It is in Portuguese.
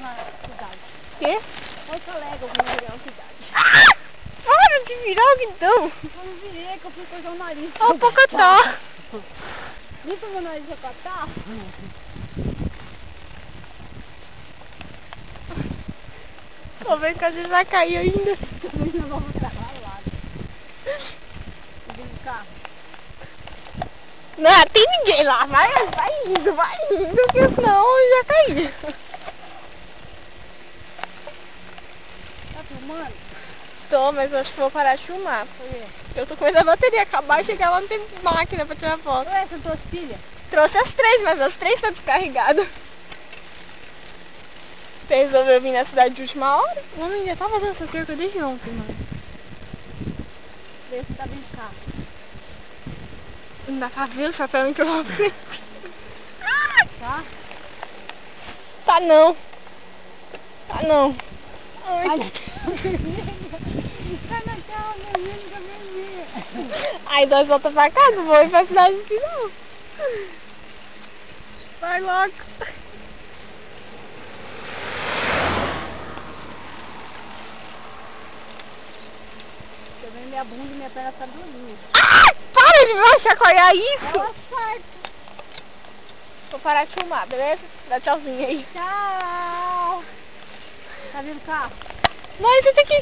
na cidade. Quê? Oi, colega, eu vou virar uma cidade. Ah! Para de virar então! Eu não virei, que eu fui coisar o nariz. Ó o pocotó! Viu meu nariz pocotó? Tô vendo que a gente vai cair ainda. Não vamos pra lá. Vem cá. Não, tem ninguém lá. Vai indo, porque senão eu já caí. Tá filmando? Tô, mas eu acho que vou parar de filmar. Por quê? Eu tô com medo da bateria acabar e chegar lá não tem máquina pra tirar foto. Ué, são tuas filhas? Trouxe as três, mas as três estão descarregadas. Você resolveu vir na cidade de última hora? O homem já tá fazendo essa cerca desde ontem, mano. Vê se tá bem cá. Não dá pra ver o chapéu em que eu vou frente. Tá? Tá não. Tá não. Ai. Ai, vai na cara, menino, que vermelha. Aí nós voltamos pra casa, não vou ir pra cidade assim não. Vai logo. Tô vendo minha bunda e minha perna tá durinha. Ah, para de me chacoalhar isso. Ela certo. Vou parar de filmar, beleza? Dá tchauzinho aí. Tchau. Tá vindo cá? Mas esse aqui.